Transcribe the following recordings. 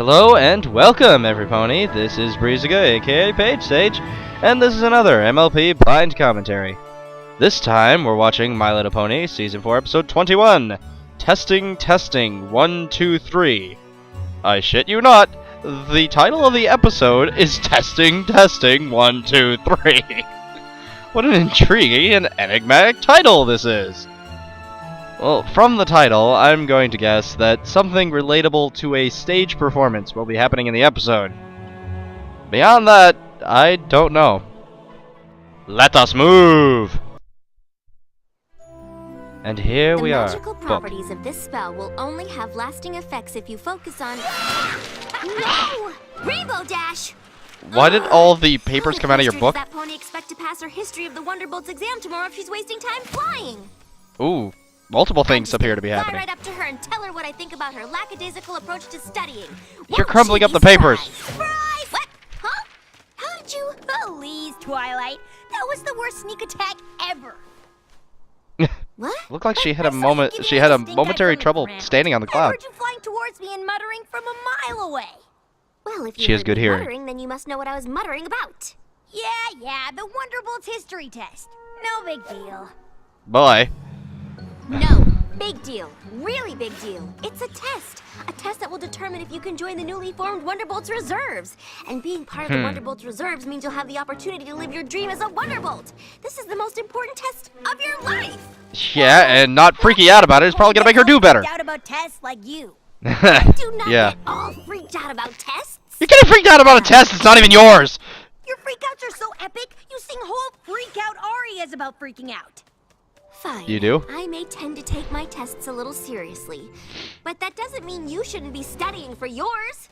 Hello and welcome, everypony. This is Brizuga, aka Page Sage, and this is another MLP blind commentary. This time, we're watching My Little Pony Season 4, Episode 21. Testing, testing, 1, 2, 3. I shit you not, the title of the episode is Testing, testing, 1, 2, 3. What an intriguing and enigmatic title this is. Well, from the title, I'm going to guess that something relatable to a stage performance will be happening in the episode. Beyond that, I don't know. Let us move! And here we are. The magical properties of this spell will only have lasting effects if you focus on... No! Rainbow Dash! Why did all the papers come out of your book? Does that pony expect to pass her History of the Wonderbolts exam tomorrow if she's wasting time flying? Ooh. Multiple things appear to be Fly happening. right up to her and tell her what I think about her lackadaisical approach to studying. You're crumbling up the papers. Surprise! What? Huh? How did you... Please, Twilight. That was the worst sneak attack ever. What? Looked like she had a momentary trouble standing on the I cloud. heard you flying towards me and muttering from a mile away. Well, if you She has heard good me hearing. muttering, then you must know what I was muttering about. Yeah, the Wonderbolts history test. No big deal. Boy. No, big deal. Really big deal. It's a test. A test that will determine if you can join the newly formed Wonderbolts Reserves. And being part of the Wonderbolts Reserves means you'll have the opportunity to live your dream as a Wonderbolt. This is the most important test of your life. Yeah, and not freaking out about it is probably gonna make her do better. Freaked out about tests like you. I do not Yeah. get all freaked out about tests. You're getting freaked out about a test that's not even yours! Your freakouts are so epic, you sing whole freak out arias about freaking out. Fine. You do? I may tend to take my tests a little seriously, but that doesn't mean you shouldn't be studying for yours.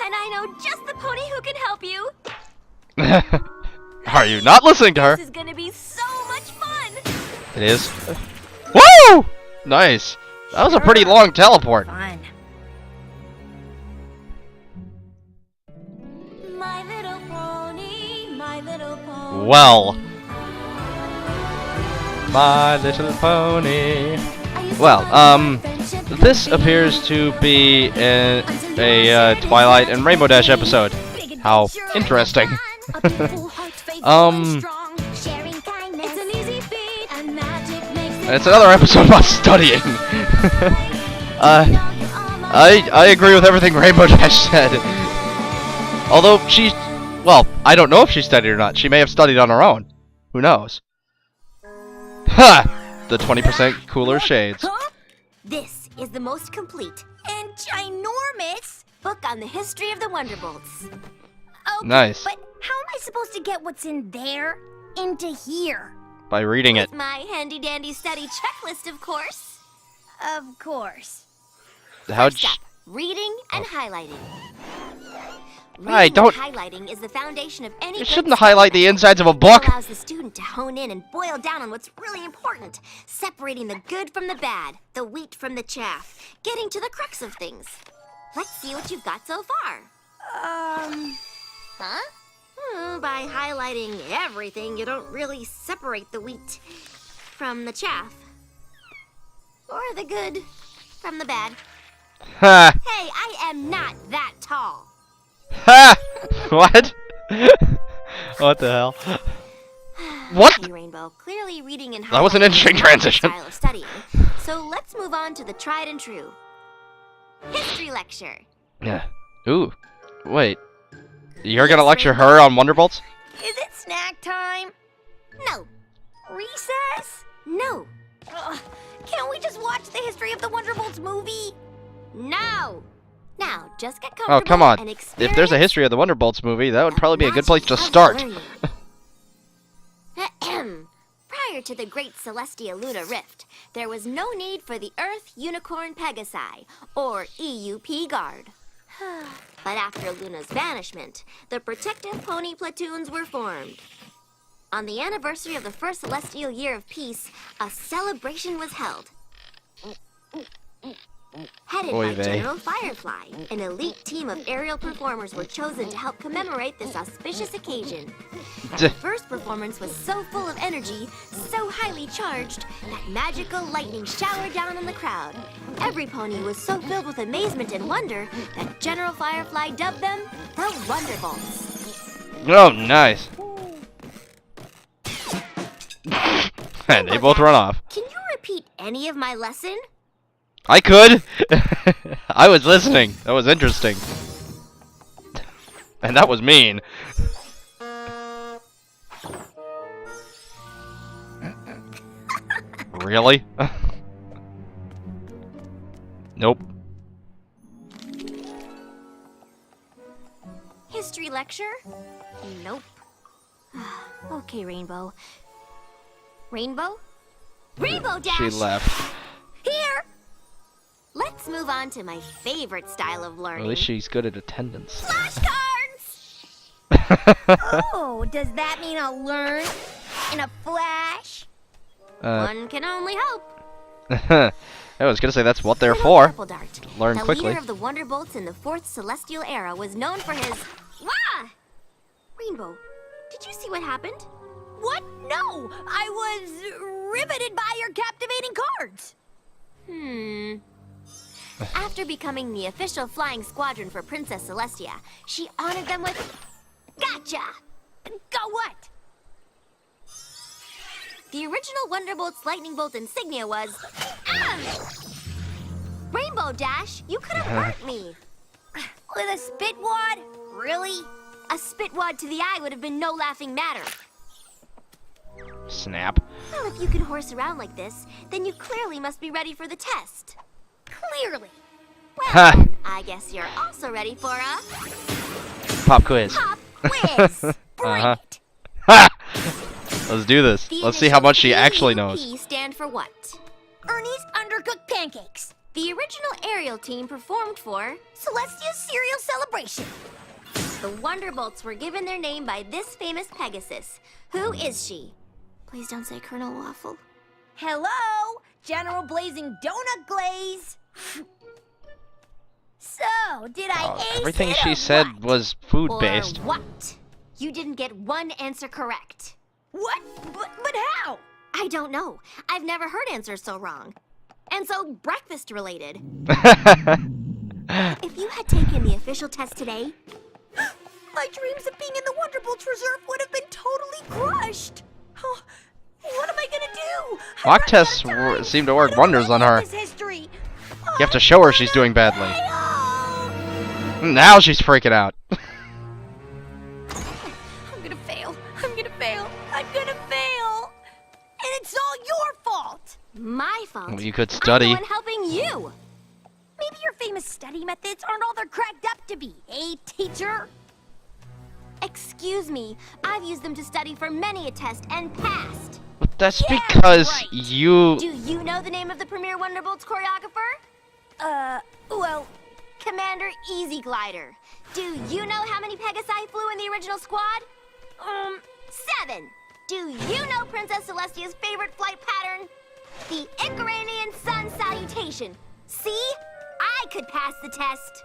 And I know just the pony who can help you. Are you not listening to her? This is gonna be so much fun. It is. Woo! Nice. That was a pretty long teleport. Fun. My little pony, my little pony. Well. My Little Pony. Well, this appears to be a Twilight and Rainbow Dash episode. How interesting. It's another episode about studying. I agree with everything Rainbow Dash said. Although well, I don't know if she studied or not. She may have studied on her own. Who knows? Ha! The 20% cooler shades. Huh? This is the most complete and ginormous book on the history of the Wonderbolts. Okay, Nice. But how am I supposed to get what's in there into here? By reading it. With my handy-dandy study checklist, of course. Of course. How'd First up, reading and highlighting. Hey, don't- And highlighting is the foundation of any You great shouldn't study. highlight the insides of a book. It allows the student to hone in and boil down on what's really important, separating the good from the bad, the wheat from the chaff, getting to the crux of things. Let's see what you've got so far. Huh? By highlighting everything, you don't really separate the wheat from the chaff. Or the good from the bad. Ha! Hey, I am not that tall. Ha! What? What the hell? What? Okay, Rainbow, clearly reading and That was an highlighting interesting is not your transition. style of studying. So let's move on to the tried and true. History lecture. Yeah. Ooh. Wait. You're gonna lecture her on Wonderbolts? Is it snack time? No. Recess? No. Can't we just watch the History of the Wonderbolts movie? No. Now, just get comfortable Oh, come on. and If there's a experience History of the Wonderbolts movie, that would probably be a good place magic to of start. learning. Prior to the Great Celestia Luna Rift, there was no need for the Earth Unicorn Pegasi, or EUP Guard. But after Luna's vanishment, the Protective Pony Platoons were formed. On the anniversary of the first celestial year of peace, a celebration was held. Headed Oy by vey. General Firefly, an elite team of aerial performers were chosen to help commemorate this auspicious occasion. The first performance was so full of energy, so highly charged, that magical lightning showered down on the crowd. Every pony was so filled with amazement and wonder that General Firefly dubbed them the Wonderbolts. Oh, nice. And they both run off. Can you repeat any of my lesson? I could. I was listening. That was interesting. And that was mean. Really? Nope. History lecture? Nope. Okay, Rainbow. Rainbow? Rainbow Dash! She left. Here! Let's move on to my favorite style of learning. At least she's good at attendance. Flashcards! Oh, does that mean I'll learn in a flash? One can only hope. I was gonna say that's what they're Little for. Purple Dart, Learn the quickly. leader of the Wonderbolts in the 4th Celestial Era, was known for his... Wah! Rainbow, did you see what happened? What? No! I was riveted by your captivating cards! After becoming the official flying squadron for Princess Celestia, she honored them with... Gotcha! Go what? The original Wonderbolt's lightning bolt insignia was... Ah! Rainbow Dash, you could have hurt me. With a spit wad? Really? A spit wad to the eye would have been no laughing matter. Snap. Well, if you can horse around like this, then you clearly must be ready for the test. Clearly. Well, then, I guess you're also ready for a... Pop quiz. Pop quiz! Bring Uh-huh. it! Ha! Let's do this. The Let's see how much she initials actually EUP knows. stand for what? Ernie's Undercooked Pancakes. The original aerial team performed for... Celestia's Cereal Celebration. The Wonderbolts were given their name by this famous Pegasus. Who is she? Please don't say Colonel Waffle. Hello, General Blazing Donut Glaze. So, did I ace Everything it she or said what? was food-based. Or what? You didn't get one answer correct. What? But how? I don't know. I've never heard answers so wrong. And so breakfast related. If you had taken the official test today, My dreams of being in the Wonderbolts Reserve would have been totally crushed. Oh, what am I gonna do? Mock I've run tests out of time. seem to I work don't wonders wanna on her. live this history. You have to show her she's doing badly. Now she's freaking out. I'm gonna fail. I'm gonna fail. I'm gonna fail. And it's all your fault. my fault. You could study. I'm the one helping you. Maybe your famous study methods aren't all they're cracked up to be, eh, teacher? Excuse me. I've used them to study for many a test and passed. That's Yeah, because right. you... Do you know the name of the premier Wonderbolts choreographer? Well, Commander Easy Glider. Do you know how many Pegasi flew in the original squad? 7. Do you know Princess Celestia's favorite flight pattern? The Icaranian Sun Salutation. See? I could pass the test.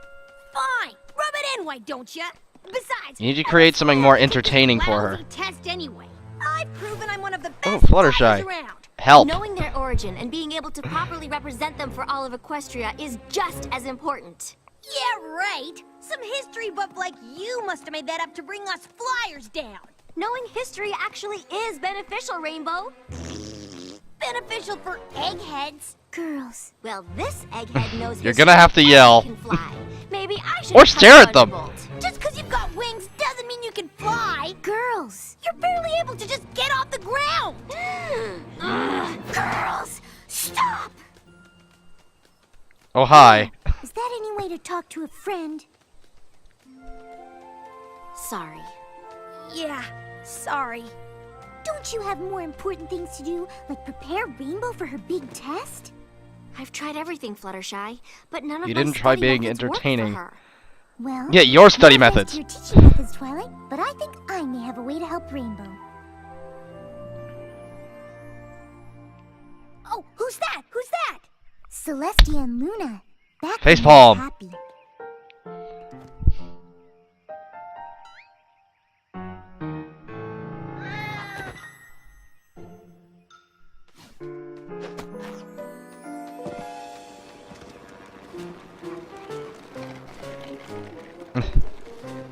fine. Rub it in, why don't ya? Besides, You need to create something more entertaining for her. lousy test anyway. I've proven I'm one of the Oh, best Fluttershy. flyers around. Help. Knowing their origin and being able to properly represent them for all of Equestria is just as important. Yeah, right. Some history buff like you must have made that up to bring us flyers down. Knowing history actually is beneficial, Rainbow. Beneficial for eggheads. Girls. Well, this egghead knows You're history gonna have to and yell. can fly. Maybe I should Or become stare a at them. Wonderbolt. Just because you've got wings doesn't mean you can fly. Girls. You're barely able to just get off the ground. Girls, stop! Oh, hi. Is that any way to talk to a friend? Sorry. Yeah, sorry. Don't you have more important things to do, like prepare Rainbow for her big test? I've tried everything, Fluttershy, but none of You my didn't try study being methods work for entertaining. her. Well, Yeah, your study no offense methods. to your teaching methods, Twilight, but I think I may have a way to help Rainbow. Oh, who's that? Who's that? Celestia and Luna. back Facepalm. happy.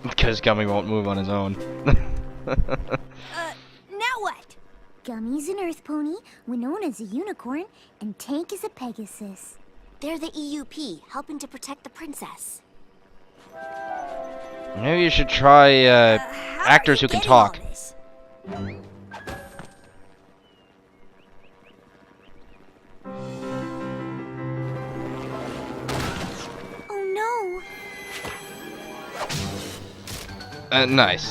Because Gummy won't move on his own. Now what? Gummy's an earth pony, Winona's a unicorn, and Tank is a pegasus. They're the EUP, helping to protect the princess. Maybe you should try actors who can talk. Oh no! Nice.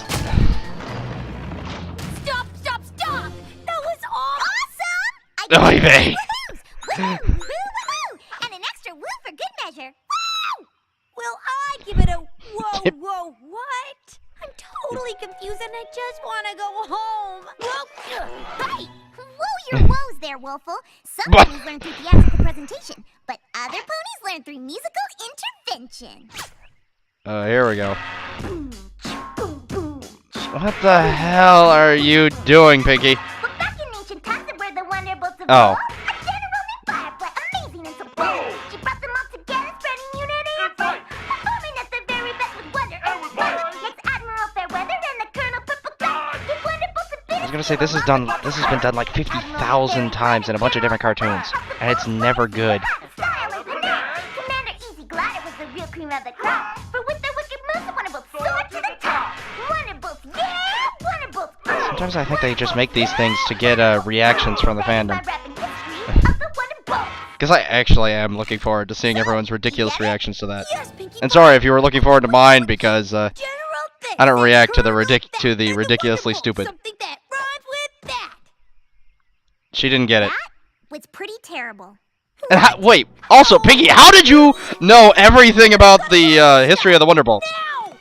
Stop! Stop! Stop! That was awesome! Oy vey. Woo! Woo! Woo! And an extra woo for good measure. Woo! Will I give it a whoa? Whoa! What? I'm totally confused and I just want to go home. Whoa! Hey! Whoa your woes there, Wolfle. Some What? ponies learn through theatrical presentation, but other ponies learn through musical intervention. Here we go. What the hell are you doing, Pinky? Well, back in ancient times where the Wonderbolts of Oh. a general named Firefly, amazing and so bold. She brought them all together, spreading unity and fight, performing at their very best with wonder and might. Next Admiral Fairweather and the Colonel Purple Kite. The Wonderbolts have been. I was gonna say this has been done like 50,000 times in a bunch of different cartoons, and it's never good. Style is the name. Commander Easy Glider was the real cream of the crop. For with their wicked moves, the Wonderbolts soared to the top. Wonderbolts, yeah, Wonderbolts. Sometimes I think they just make these things to get reactions from the fandom. Because I actually am looking forward to seeing everyone's ridiculous reactions to that. And sorry if you were looking forward to mine, because I don't react to the ridiculously stupid. Something that rhymes with that. She didn't get it. That was pretty terrible. And wait, also, Pinky, how did you know everything about the history of the Wonderbolts? Now!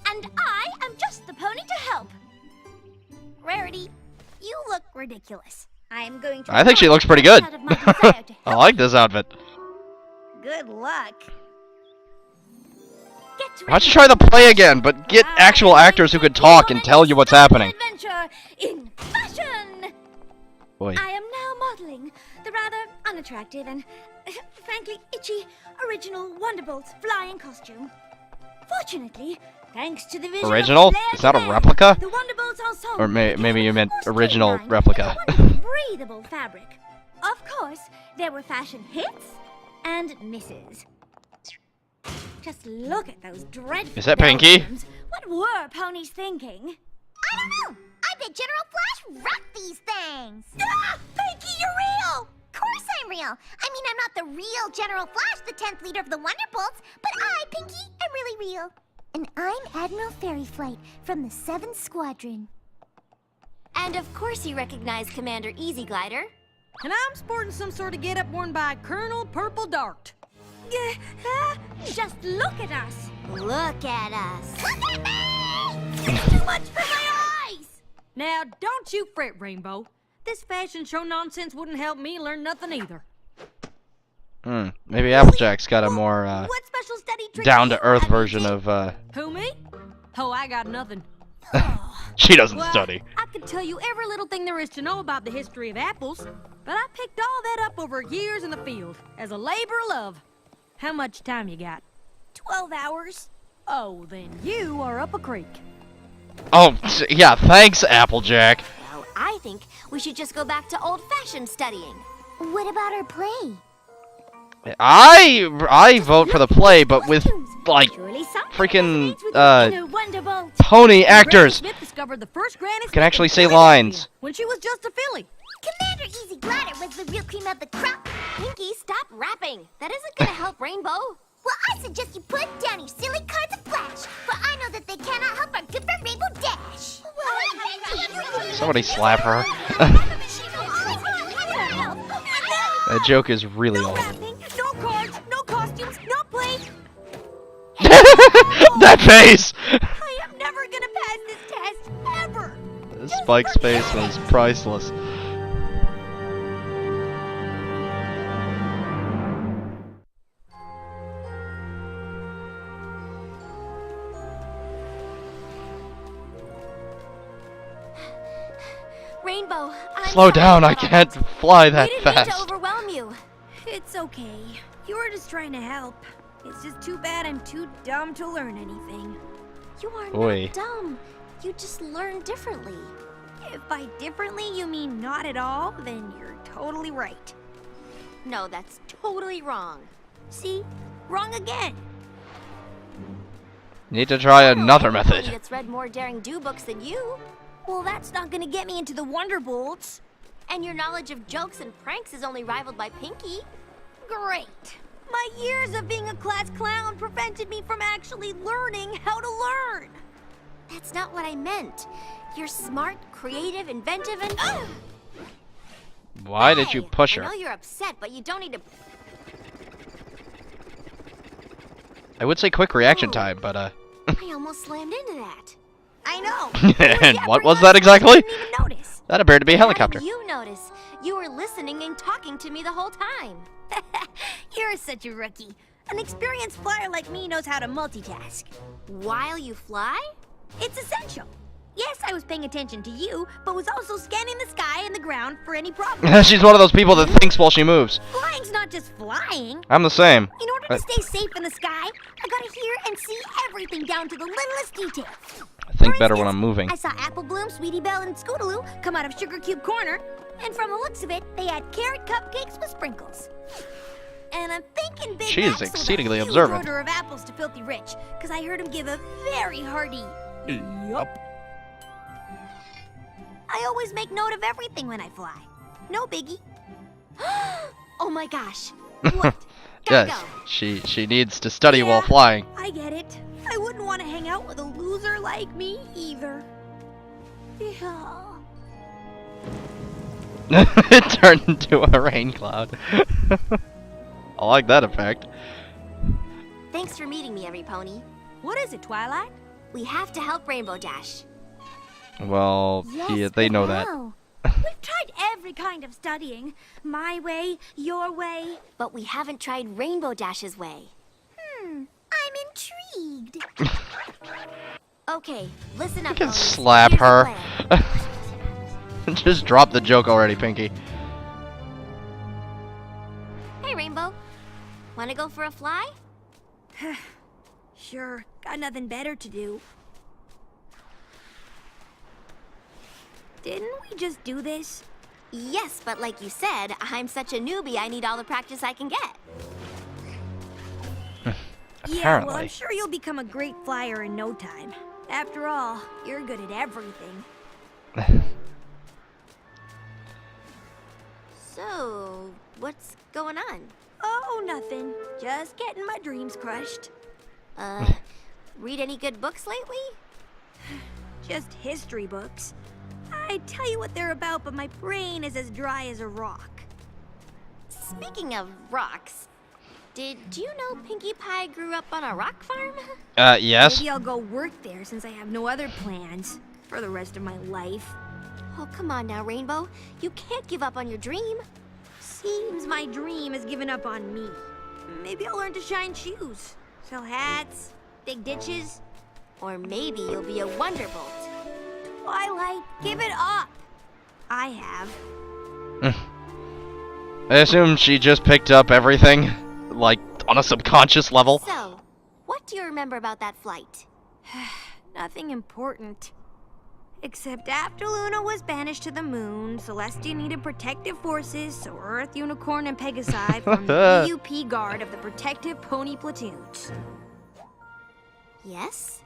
And I am just the pony to help. Rarity, you look ridiculous. I am going to. I think she looks pretty good. out of my desire to I help. like this outfit. Good luck. Why don't you try the play again, but get actual actors who could talk and tell you what's happening. Adventure in fashion. Boy. I am now modeling the rather unattractive and, frankly, itchy original Wonderbolts flying costume. Fortunately, thanks to the vision Original? of Blair Is that a Blair, replica? the Wonderbolts ensemble Or maybe you meant was original streamlined replica. with a wonderful breathable fabric. Of course, there were fashion hits and misses. Just look at those dreadful. Is that Pinky? bells. What were ponies thinking? I don't know. I bet General Flash wrecked these things. Ah, Pinky, you're real. Of course I'm real. I mean, I'm not the real General Flash, the 10th leader of the Wonderbolts, but I, Pinky, am really real. And I'm Admiral Fairyflight from the 7th Squadron. And of course you recognize Commander Easy Glider. And I'm sporting some sort of get-up worn by Colonel Purple Dart. Just look at us. Look at us. Look at me! It's too much for my eyes! Now, don't you fret, Rainbow. This fashion show nonsense wouldn't help me learn nothing either. Maybe Applejack's got a more What special study training down-to-earth you have, version Easy? of Who, me? Oh, I got nothing. she doesn't Well, study. I could tell you every little thing there is to know about the history of apples, but I picked all that up over years in the field as a labor of love. How much time you got? 12 hours. Oh, then you are up a creek. Oh, yeah, thanks, Applejack. Well, I think we should just go back to old-fashioned studying. What about our play? I vote for the play, but with, like, Surely some freaking, resonates with the inner Wonderbolt. pony actors. Granny Smith discovered the first Granny Can Smith actually in say Philadelphia lines. when she was just a filly. Commander Easy Glider was the real cream of the crop. Pinky, stop rapping. That isn't gonna help Rainbow. Well, I suggest you put down your silly cards of flash, for I know that they cannot help our good friend Rainbow Dash. Somebody slap her. That joke is really No old. rapping, no cards, no costumes, no play. That face! I am never gonna pass this test, ever. Spike's face was priceless. Rainbow, I'm Slow sorry down, I about can't it. fly that We didn't mean to fast. overwhelm you. It's okay. You were just trying to help. It's just too bad I'm too dumb to learn anything. You are Oi. not dumb. You just learn differently. If by differently you mean not at all, then you're totally right. No, that's totally wrong. See? Wrong again. Need to try another Pony method. that's read more Daring Do books than you, Well, that's not gonna get me into the Wonderbolts. and your knowledge of jokes and pranks is only rivaled by Pinky. Great. My years of being a class clown prevented me from actually learning how to learn. That's not what I meant. You're smart, creative, inventive, and... Why did you Hey, push I know her? you're upset, but you don't need to... I would say quick reaction Oh. time, but I almost slammed into that. I know. And what was that exactly? I didn't even notice. That appeared to be a How helicopter. did you notice? You were listening and talking to me the whole time. You're such a rookie. An experienced flyer like me knows how to multitask. While you fly? It's essential. Yes, I was paying attention to you, but was also scanning the sky and the ground for any problems. She's one of those people that thinks while she moves. Flying's not just flying. I'm the same. In order to stay safe in the sky, I gotta hear and see everything down to the littlest detail. I think For better when instance, I'm moving. I saw Apple Bloom, Sweetie Belle, and Scootaloo come out of Sugar Cube Corner, and from the looks of it, they had carrot cupcakes with sprinkles. And I'm thinking Big She is Mac sold a exceedingly huge observant. order of apples to Filthy Rich, because I heard him give a very hearty yup. I always make note of everything when I fly. No biggie. Oh my gosh. What? Gotta Yes, go. she needs to study while Yeah. flying. I get it. I wouldn't want to hang out with a loser like me either. Yeah. It turned into a rain cloud. I like that effect. Thanks for meeting me, every pony. What is it, Twilight? We have to help Rainbow Dash. Well, yeah, they know that. We've tried every kind of studying. My way, your way. But we haven't tried Rainbow Dash's way. I'm intrigued. Okay, listen up, You can ponies. slap Here's the her. plan. Just drop the joke already, Pinky. Hey, Rainbow. Wanna go for a fly? Sure, got nothing better to do. Didn't we just do this? Yes, but like you said, I'm such a newbie, I need all the practice I can get. Yeah, well, Apparently. I'm sure you'll become a great flyer in no time. After all, you're good at everything. So, what's going on? Oh, nothing. Just getting my dreams crushed. Read any good books lately? Just history books. I tell you what they're about, but my brain is as dry as a rock. Speaking of rocks, did you know Pinkie Pie grew up on a rock farm? Yes. Maybe I'll go work there since I have no other plans for the rest of my life. Oh, come on now, Rainbow. You can't give up on your dream. Seems my dream has given up on me. Maybe I'll learn to shine shoes, sell hats, dig ditches. Or maybe you'll be a Wonderbolt. Twilight, give it up. I have. I assume she just picked up everything, like, on a subconscious level. So, what do you remember about that flight? Nothing important. Except after Luna was banished to the moon, Celestia needed protective forces, so Earth, Unicorn, and Pegasi formed the EUP Guard of the Protective Pony Platoons. Yes?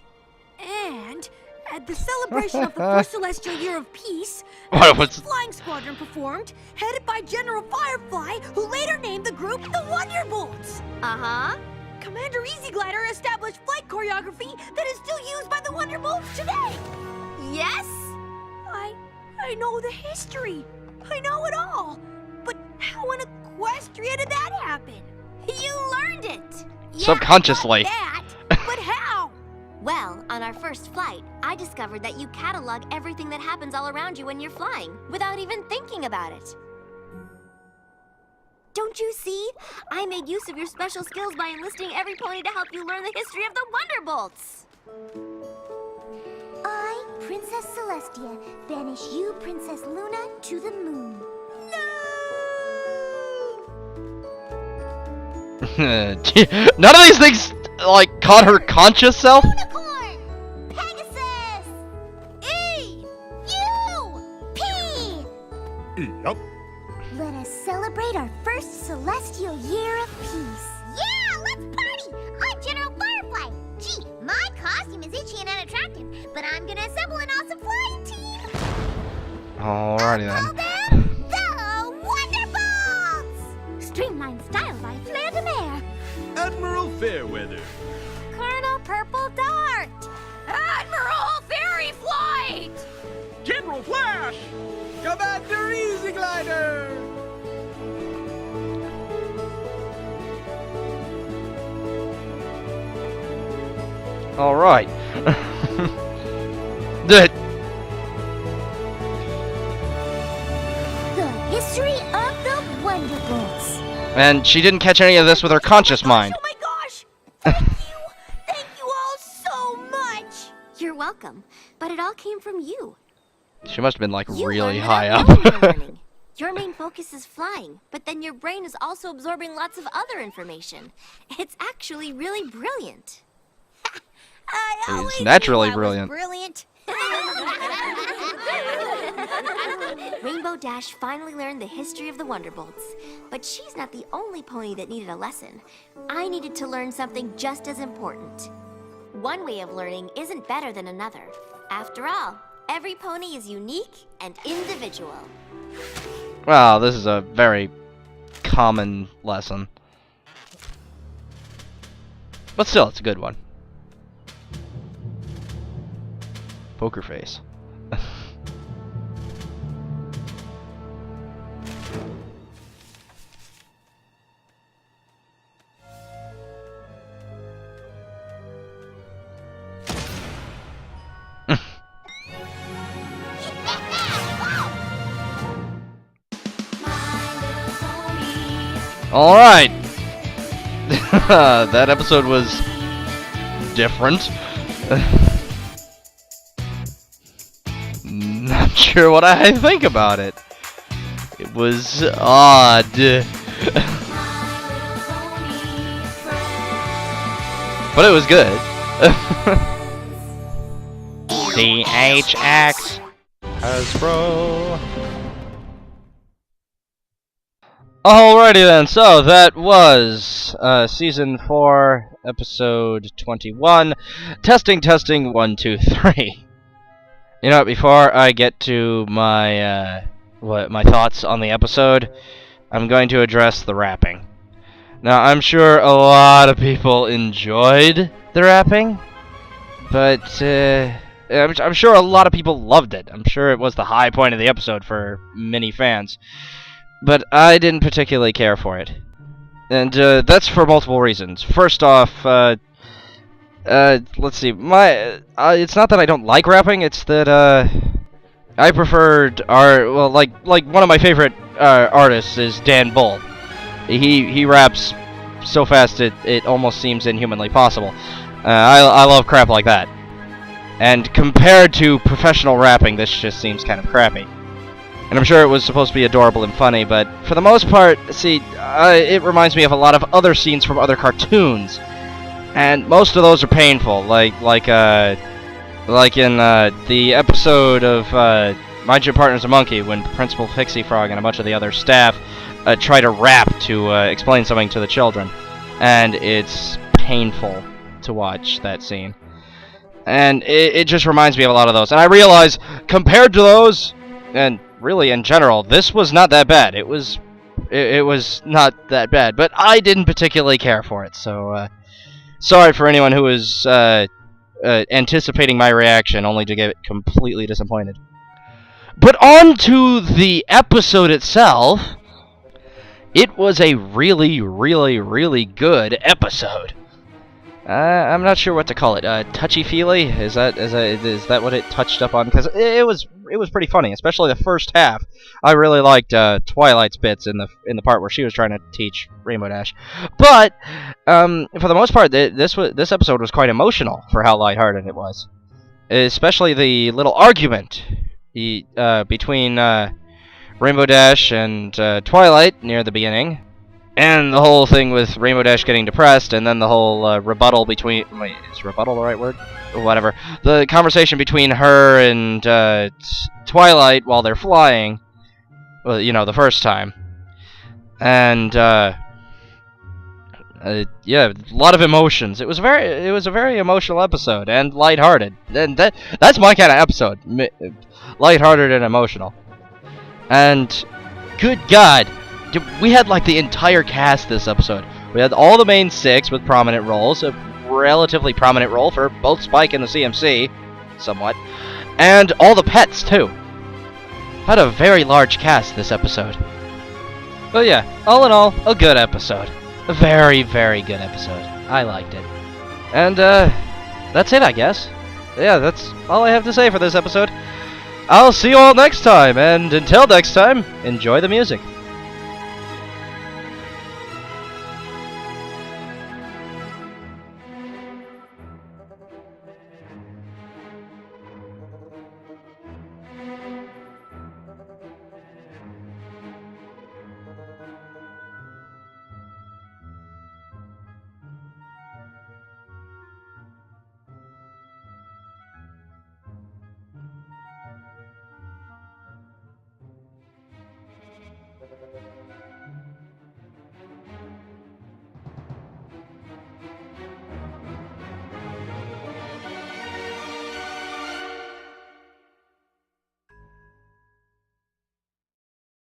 And at the celebration of the first Celestial Year of Peace, What a was- flying squadron performed, headed by General Firefly, who later named the group the Wonderbolts. Uh-huh. Commander Easy Glider established flight choreography that is still used by the Wonderbolts today. Yes? I know the history. I know it all. But how in Equestria did that happen? You learned it! Yeah, Subconsciously. not that. But how? Well, on our first flight, I discovered that you catalog everything that happens all around you when you're flying, without even thinking about it. Don't you see? I made use of your special skills by enlisting every pony to help you learn the history of the Wonderbolts. I Princess Celestia banish you, Princess Luna, to the moon. None of these things, like, caught her conscious self? Unicorn! Pegasus! E! U! P! Yup. Let us celebrate our first celestial year of peace. Yeah, let's party! I'm General Firefly. Gee, my costume is itchy and unattractive, but I'm gonna assemble an awesome flying team. Alrighty Call then. them the Wonderbolts! Streamlined style by Flair de Mer. Admiral Fairweather. Colonel Purple Dart. Admiral Fairy Flight! General Flash. Commander Easy Glider. Alright. The The history of the Wonderbolts. And she didn't catch any of this with her conscious mind. Oh my gosh! Thank you! Thank you all so much! You're welcome, but it all came from you. She must have been like You really learn high without up. knowing you're learning. Your main focus is flying, but then your brain is also absorbing lots of other information. It's actually really brilliant. I It's always naturally knew I was brilliant. brilliant. Rainbow Dash finally learned the history of the Wonderbolts, but she's not the only pony that needed a lesson. I needed to learn something just as important. One way of learning isn't better than another. After all, every pony is unique and individual. Well, this is a very common lesson. But still, it's a good one. Poker face. Alright! That episode was different. Not sure what I think about it. It was odd. But it was good. CHX Hasbro. Alrighty then, so that was Season 4, Episode 21. Testing, 1, 2, 3. You know, before I get to my my thoughts on the episode, I'm going to address the rapping. Now, I'm sure a lot of people enjoyed the rapping, but I'm sure a lot of people loved it. I'm sure it was the high point of the episode for many fans. But I didn't particularly care for it. And that's for multiple reasons. First off, let's see, it's not that I don't like rapping, it's that I preferred like one of my favorite artists is Dan Bull. He raps so fast it almost seems inhumanly possible. I love crap like that. And compared to professional rapping, this just seems kind of crappy. And I'm sure it was supposed to be adorable and funny, but for the most part, see, it reminds me of a lot of other scenes from other cartoons, and most of those are painful. Like in the episode of My Gym Partner's a Monkey, when Principal Pixie Frog and a bunch of the other staff try to rap to explain something to the children, and it's painful to watch that scene. And it just reminds me of a lot of those. And I realize, compared to those, and really in general, this was not that bad. It was not that bad, but I didn't particularly care for it. So sorry for anyone who was anticipating my reaction only to get completely disappointed. But on to the episode itself. It was a really, really, really good episode. I'm not sure what to call it. Touchy-feely? Is that what it touched up on? Because it was pretty funny, especially the first half. I really liked Twilight's bits in the part where she was trying to teach Rainbow Dash. But for the most part, this episode was quite emotional for how lighthearted it was. especially the little argument between Rainbow Dash and Twilight near the beginning, and the whole thing with Rainbow Dash getting depressed, and then the whole rebuttal between... Wait, is rebuttal the right word? Whatever. The conversation between her and Twilight while they're flying, well, you know, the first time. And, yeah, a lot of emotions. It was a very emotional episode, and lighthearted. And that's my kind of episode. Lighthearted and emotional. And, good God, we had like the entire cast this episode. We had all the main 6 with prominent roles, a relatively prominent role for both Spike and the CMC, somewhat, and all the pets too. Had a very large cast this episode. But yeah, all in all, a good episode. A very, very good episode. I liked it. And that's it, I guess. Yeah, that's all I have to say for this episode. I'll see you all next time, and until next time, enjoy the music.